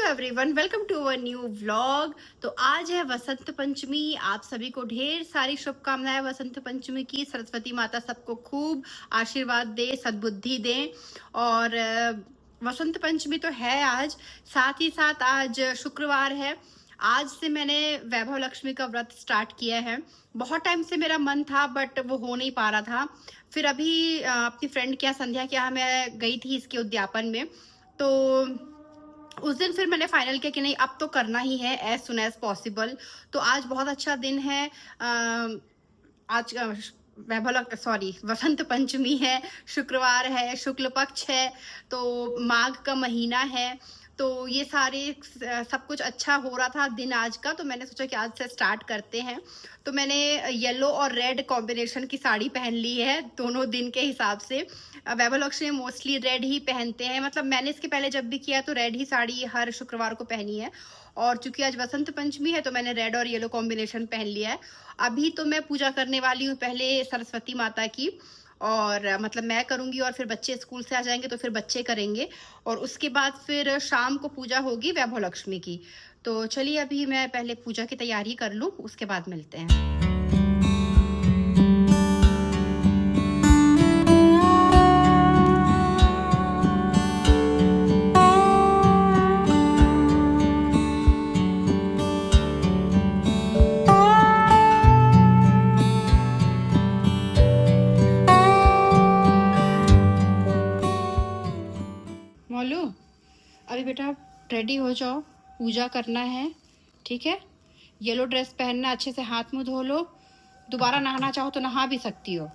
Everyone, welcome to our new vlog. तो आज है वसंत पंचमी। आप सभी को ढेर सारी शुभकामनाएं वसंत पंचमी की। सरस्वती माता सबको खूब आशीर्वाद दे, सद्बुद्धि दे। और वसंत पंचमी तो है आज, साथ ही साथ आज शुक्रवार है। आज से मैंने वैभव लक्ष्मी का व्रत स्टार्ट किया है। बहुत टाइम से मेरा मन था बट वो हो नहीं पा रहा था। फिर अभी अपनी फ्रेंड के यहाँ, संध्या के यहाँ मैं गई थी इसके उद्यापन में। तो उस दिन फिर मैंने फाइनल किया कि नहीं, अब तो करना ही है एज सुन एज पॉसिबल। तो आज बहुत अच्छा दिन है। आज वसंत पंचमी है, शुक्रवार है, शुक्ल पक्ष है, तो माघ का महीना है। तो ये सारे सब कुछ अच्छा हो रहा था दिन आज का, तो मैंने सोचा कि आज से स्टार्ट करते हैं। तो मैंने येलो और रेड कॉम्बिनेशन की साड़ी पहन ली है दोनों दिन के हिसाब से। वैभव लक्ष्मी मोस्टली रेड ही पहनते हैं, मतलब मैंने इसके पहले जब भी किया तो रेड ही साड़ी हर शुक्रवार को पहनी है। और चूंकि आज वसंत पंचमी है तो मैंने रेड और येलो कॉम्बिनेशन पहन लिया है। अभी तो मैं पूजा करने वाली हूँ पहले सरस्वती माता की, और मतलब मैं करूँगी और फिर बच्चे स्कूल से आ जाएंगे तो फिर बच्चे करेंगे, और उसके बाद फिर शाम को पूजा होगी वैभव लक्ष्मी की। तो चलिए अभी मैं पहले पूजा की तैयारी कर लूँ, उसके बाद मिलते हैं। मोलू, अभी बेटा रेडी हो जाओ, पूजा करना है, ठीक है। येलो ड्रेस पहनना, अच्छे से हाथ मुंह धो लो। दोबारा नहाना चाहो तो नहा भी सकती हो,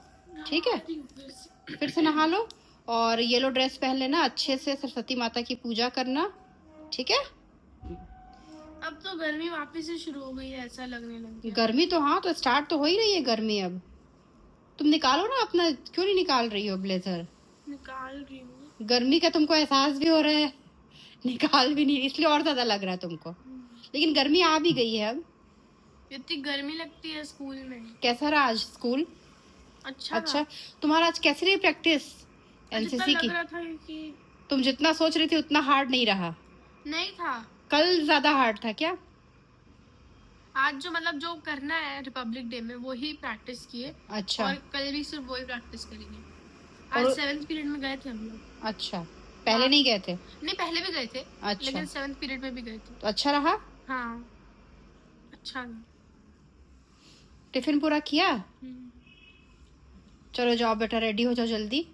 ठीक है। फिर से नहा लो और येलो ड्रेस पहन लेना, अच्छे से सरस्वती माता की पूजा करना, ठीक है। अब तो गर्मी वापस से शुरू हो गई है, ऐसा लगने लग गया। गर्मी तो हाँ, तो स्टार्ट तो हो ही रही है गर्मी। अब तुम निकालो ना अपना, क्यों नहीं निकाल रही हो ब्लेजर? निकाल रही हूँ। गर्मी का तुमको एहसास भी हो रहा है, निकाल भी नहीं, इसलिए और ज्यादा लग रहा है तुमको। लेकिन गर्मी आ भी गई है अब। इतनी गर्मी लगती है स्कूल में। कैसा रहा आज स्कूल? अच्छा, तुम्हारा आज कैसी रही प्रैक्टिस एनसीसी की? लग रहा था कि तुम जितना सोच रही थी उतना हार्ड नहीं रहा? नहीं था। कल ज्यादा हार्ड था क्या? आज जो मतलब जो करना है रिपब्लिक डे में वही प्रैक्टिस किए। अच्छा। और कल भी सिर्फ वही प्रैक्टिस करेंगे। आज और 7th पीरियड में गए थे हम लोग। अच्छा, पहले नहीं गए थे? नहीं, पहले भी गए थे। अच्छा। लेकिन 7th पीरियड में भी गए थे। तो अच्छा रहा? हाँ, अच्छा। टिफिन पूरा किया? चलो जाओ बेटा, रेडी हो जाओ जल्दी,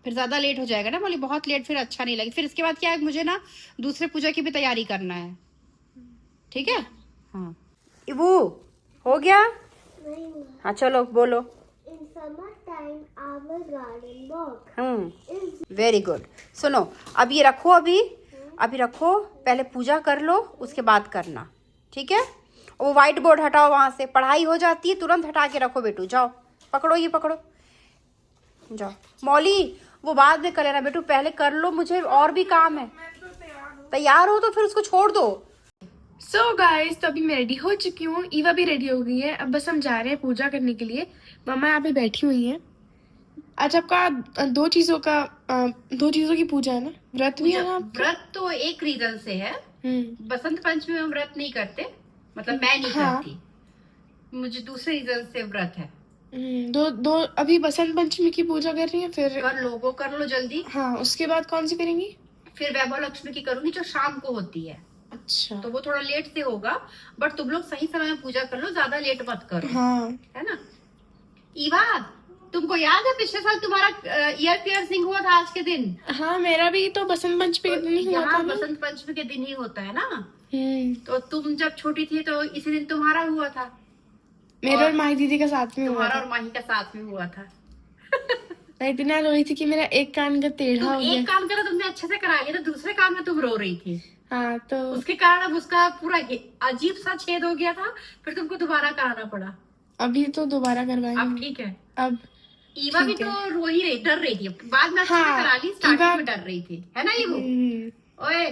फिर ज्यादा लेट हो जाएगा ना बोली, बहुत लेट फिर अच्छा नहीं लगे। फिर इसके बाद क्या है, मुझे ना दूसरे पूजा की भी तैयारी करना है, ठीक है। हाँ इबू, हो गया? हाँ चलो बोलो। Very good. सुनो, अब ये रखो, अभी रखो, पहले पूजा कर लो उसके बाद करना, ठीक है। वो व्हाइट बोर्ड हटाओ, वहां से पढ़ाई हो जाती है, तुरंत हटा के रखो बेटू। जाओ पकड़ो, ये पकड़ो, जाओ। मौली, वो बाद में कर लेना बेटू, पहले कर लो, मुझे और भी काम है। तैयार हो तो फिर उसको छोड़ दो। सो गाइस, तो अभी मैं रेडी हो चुकी हूँ, ईवा भी रेडी हो गई है। अब बस हम जा रहे हैं पूजा करने के लिए। मम्मा यहाँ पे बैठी हुई है। आज आपका दो चीजों की पूजा है ना? व्रत भी है ना? व्रत तो एक रीजन से है, बसंत पंचमी में व्रत नहीं करते, मतलब मैं नहीं करती, मुझे दूसरे रीजन से व्रत है। दो अभी बसंत पंचमी की पूजा कर रही है, फिर कर लो, वो कर लो जल्दी। हाँ, उसके बाद कौन सी करेंगी? फिर वैभव लक्ष्मी की करूंगी जो शाम को होती है। अच्छा, तो वो थोड़ा लेट से होगा, बट तुम लोग सही समय में पूजा कर लो, ज्यादा लेट मत करो। हाँ, है ना। ईवा, तुमको याद है पिछले साल तुम्हारा ईयर पियर्सिंग हुआ था आज के दिन? हाँ, मेरा भी तो बसंत पंचमी के दिन ही हुआ था ना? बसंत पंचमी के दिन ही होता है ना। तो तुम जब छोटी थी तो इसी दिन तुम्हारा हुआ था। मेरा और माही दीदी का साथ में हुआ था। तुम्हारा और माही का साथ में हुआ था। मैं इतना रो रही थी कि मेरा एक कान का टेढ़ा हो गया। एक कान का तो तुमने अच्छे से करा लिया, तो दूसरे कान में तुम रो रही थी। हाँ, तो उसके कारण अब उसका पूरा अजीब सा छेद हो गया था, फिर तुमको दोबारा कराना पड़ा। अभी तो दोबारा करवाएंगे। अब ठीक है। अब ईवा भी तो रो ही रही, डर रही थी, बाद में अच्छे से करा ली, स्टार्टिंग में डर रही थी, है ना ईवू? ओए,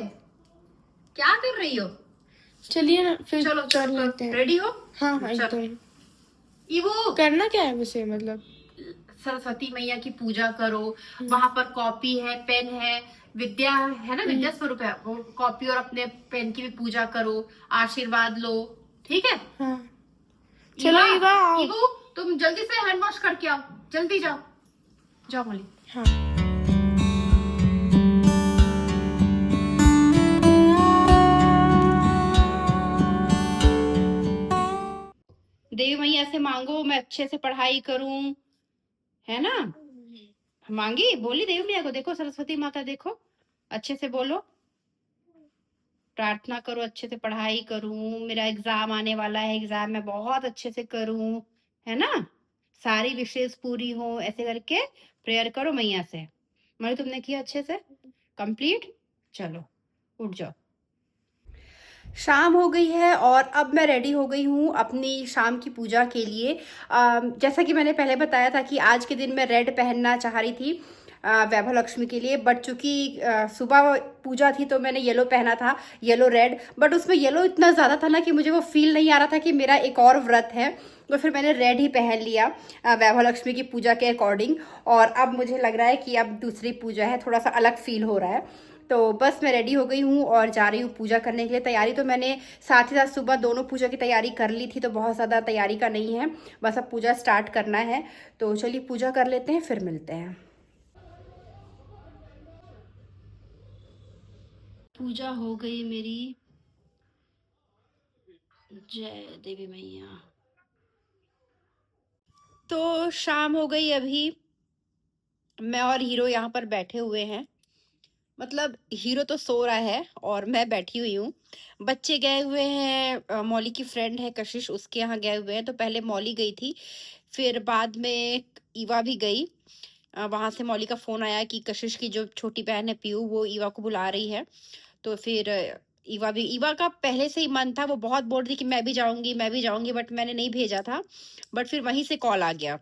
क्या कर रही हो? चलिए ना, फिर चलो कर लेते हैं। रेडी हो? हाँ हाँ, एकदम। ईवू, करना क्या है वैसे, मतलब सरस्वती मैया की पूजा करो, वहां पर कॉपी है, पेन है, विद्या है ना, विद्या स्वरूप है वो, कॉपी और अपने पेन की भी पूजा करो, आशीर्वाद लो, ठीक है। हाँ चलो ईवा आओ। ईवू तुम जल्दी से हैंड वॉश करके आओ, जल्दी जाओ, जाओ मोली। हाँ देवी मैया से मांगो मैं अच्छे से पढ़ाई करूं, है ना। मांगी, बोली देवी मैया को, देखो सरस्वती माता देखो, अच्छे से बोलो, प्रार्थना करो अच्छे से पढ़ाई करूं, मेरा एग्जाम आने वाला है, एग्जाम में बहुत अच्छे से करूं, है ना, सारी विशेष पूरी हो, ऐसे करके प्रेयर करो मैया से। मगर तुमने किया अच्छे से कंप्लीट, चलो उठ जाओ। शाम हो गई है और अब मैं रेडी हो गई हूँ अपनी शाम की पूजा के लिए। जैसा कि मैंने पहले बताया था कि आज के दिन मैं रेड पहनना चाह रही थी वैभव लक्ष्मी के लिए, बट चूंकि सुबह पूजा थी तो मैंने येलो पहना था, येलो रेड, बट उसमें येलो इतना ज़्यादा था ना कि मुझे वो फील नहीं आ रहा था कि मेरा एक और व्रत है, तो फिर मैंने रेड ही पहन लिया वैभव लक्ष्मी की पूजा के अकॉर्डिंग। और अब मुझे लग रहा है कि अब दूसरी पूजा है, थोड़ा सा अलग फील हो रहा है। तो बस मैं रेडी हो गई हूँ और जा रही हूँ पूजा करने के लिए। तैयारी तो मैंने साथ ही साथ सुबह दोनों पूजा की तैयारी कर ली थी, तो बहुत ज़्यादा तैयारी का नहीं है, बस अब पूजा स्टार्ट करना है। तो चलिए पूजा कर लेते हैं, फिर मिलते हैं। पूजा हो गई मेरी, जय देवी मैया। तो शाम हो गई, अभी मैं और हीरो यहाँ पर बैठे हुए हैं, मतलब हीरो तो सो रहा है और मैं बैठी हुई हूँ। बच्चे गए हुए हैं, मौली की फ्रेंड है कशिश, उसके यहाँ गए हुए हैं। तो पहले मौली गई थी, फिर बाद में ईवा भी गई। वहां से मौली का फोन आया कि कशिश की जो छोटी बहन है पीयू, वो ईवा को बुला रही है। तो फिर ईवा का पहले से ही मन था, वो बहुत बोल रही कि मैं भी जाऊंगी मैं भी जाऊंगी, बट मैंने नहीं भेजा था। बट फिर वहीं से कॉल आ गया,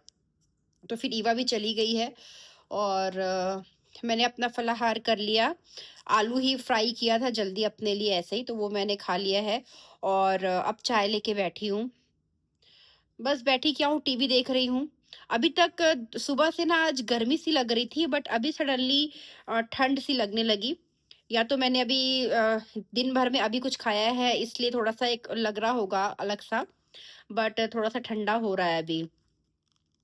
तो फिर ईवा भी चली गई है। और मैंने अपना फलाहार कर लिया, आलू ही फ्राई किया था जल्दी अपने लिए ऐसे ही, तो वो मैंने खा लिया है। और अब चाय लेके बैठी हूँ, बस बैठी क्या हूँ, टीवी देख रही हूँ। अभी तक सुबह से ना आज गर्मी सी लग रही थी, बट अभी सडनली ठंड सी लगने लगी। या तो मैंने अभी दिन भर में अभी कुछ खाया है, इसलिए थोड़ा सा एक लग रहा होगा अलग सा, बट थोड़ा सा ठंडा हो रहा है अभी।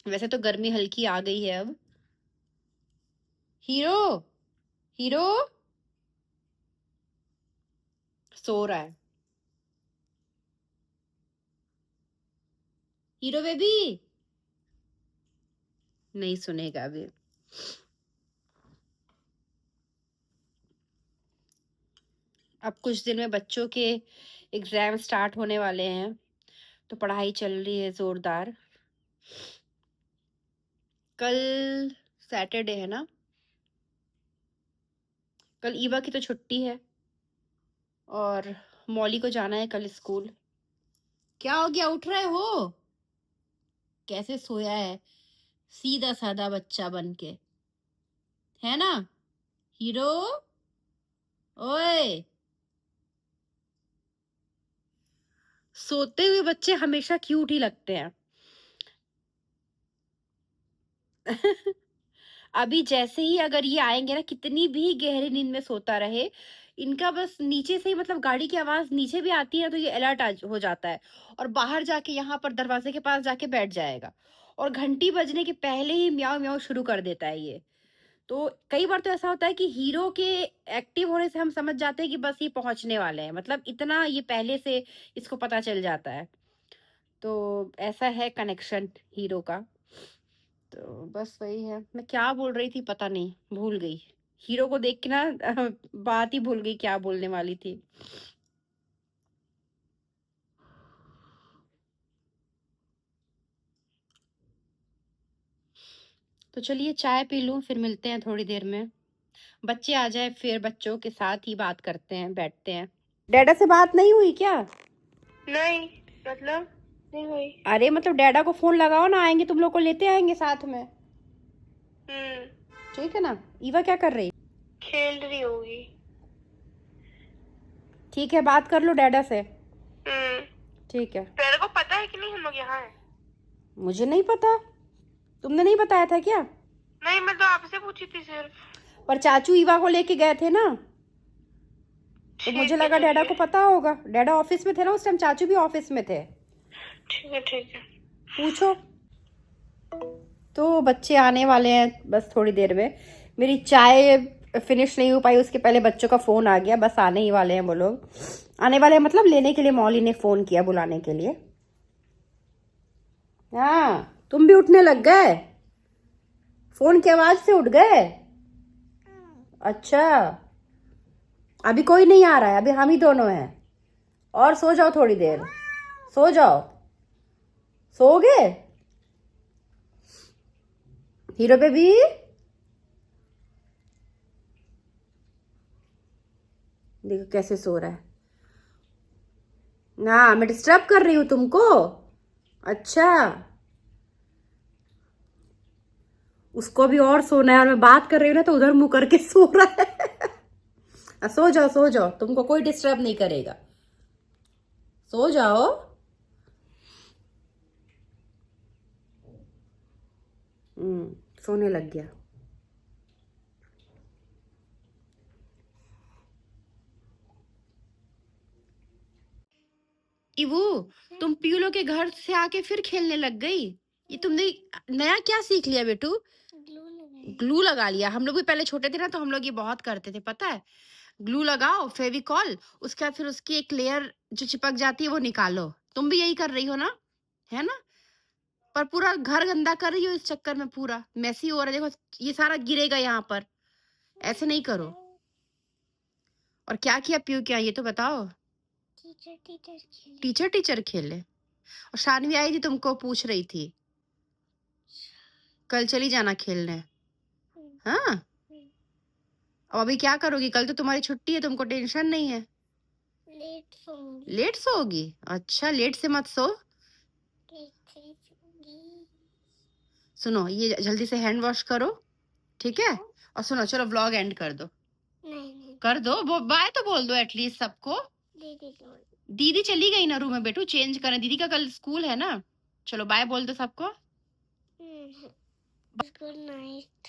वैसे तो गर्मी हल्की आ गई है अब। हीरो, हीरो सो रहा है, हीरो बेबी नहीं सुनेगा अभी। अब कुछ दिन में बच्चों के एग्जाम स्टार्ट होने वाले हैं, तो पढ़ाई चल रही है जोरदार। कल सैटरडे है ना, कल ईवा की तो छुट्टी है और मौली को जाना है कल स्कूल। क्या हो गया, उठ रहे हो, कैसे सोया है, सीधा साधा बच्चा बन के, है ना हीरो, ओए। सोते हुए बच्चे हमेशा क्यूट ही लगते हैं। अभी जैसे ही अगर ये आएंगे ना, कितनी भी गहरी नींद में सोता रहे, इनका बस नीचे से ही, मतलब गाड़ी की आवाज नीचे भी आती है तो ये अलर्ट हो जाता है, और बाहर जाके यहाँ पर दरवाजे के पास जाके बैठ जाएगा, और घंटी बजने के पहले ही म्याऊ म्याऊ शुरू कर देता है ये। तो कई बार तो ऐसा होता है कि हीरो के एक्टिव होने से हम समझ जाते हैं कि बस ये पहुंचने वाले हैं, मतलब इतना ये पहले से इसको पता चल जाता है। तो ऐसा है कनेक्शन हीरो का। तो बस वही है, मैं क्या बोल रही थी पता नहीं, भूल गई। हीरो को देख के ना बात ही भूल गई क्या बोलने वाली थी। तो चलिए चाय पी लूं, फिर मिलते हैं थोड़ी देर में। बच्चे आ जाए फिर बच्चों के साथ ही बात करते हैं, बैठते हैं। डैडा से बात नहीं हुई क्या? नहीं, मतलब नहीं हुई। अरे मतलब डैडा को फोन लगाओ ना, आएंगे तुम लोग को लेते आएंगे साथ में, ठीक है ना। ईवा क्या कर रही? खेल रही होगी। ठीक है, बात कर लो डैडा से। ठीक है। तेरे को पता है कि नहीं हम लोग यहाँ हैं? मुझे नहीं पता, तुमने नहीं बताया था क्या? नहीं, मैं तो आपसे पूछी थी सिर्फ। पर चाचू ईवा को लेके गए थे ना, तो मुझे लगा डैडा को पता होगा। डैडा ऑफिस में थे ना उस टाइम, चाचू भी ऑफिस में थे। ठीक है ठीक है। पूछो। तो बच्चे आने वाले हैं बस थोड़ी देर में। मेरी चाय फिनिश नहीं हो पाई, उसके पहले बच्चों का फ़ोन आ गया। बस आने ही वाले हैं वो लोग, आने वाले हैं मतलब लेने के लिए। मौली ने फ़ोन किया बुलाने के लिए। हाँ, तुम भी उठने लग गए, फ़ोन की आवाज़ से उठ गए। अच्छा, अभी कोई नहीं आ रहा है, अभी हम ही दोनों हैं। और सो जाओ थोड़ी देर, सो जाओ। सोओगे हीरो बेबी? देखो कैसे सो रहा है ना। मैं डिस्टर्ब कर रही हूँ तुमको? अच्छा, उसको भी और सोना है और मैं बात कर रही हूँ ना तो उधर मुंह करके सो रहा है। सो जाओ सो जाओ, तुमको कोई डिस्टर्ब नहीं करेगा। सो जाओ। सोने लग गया। इवू, तुम पियूलो के घर से आके फिर खेलने लग गई। ये तुमने नया क्या सीख लिया बेटू? ग्लू लगा लिया। हम लोग भी पहले छोटे थे ना तो हम लोग ये बहुत करते थे, पता है। ग्लू लगाओ, फेविकॉल, उसके बाद फिर उसकी एक लेयर जो चिपक जाती है वो निकालो। तुम भी यही कर रही हो ना, है ना? पर पूरा घर गंदा कर रही हो इस चक्कर में, पूरा मैसी हो रहा है। देखो ये सारा गिरेगा यहाँ पर, ऐसे नहीं करो। और क्या किया पीयू, क्या ये तो बताओ। टीचर टीचर खेले। और शानवी आई थी, तुमको पूछ रही थी कल चली जाना खेलने। हाँ, अब अभी क्या करोगी? कल तो तुम्हारी छुट्टी है, तुमको टेंशन नहीं है। लेट सोओगी? अच्छा, लेट से मत सो। सुनो, ये जल्दी से हैंड वॉश करो, ठीक है? और सुनो, चलो व्लॉग एंड कर दो। नहीं। कर दो, वो बाय तो बोल दो एटलीस्ट सबको। दीदी चली गई ना रूम में बेटू, चेंज करने। दीदी का कल स्कूल है ना। चलो बाय बोल दो सबको। Good night.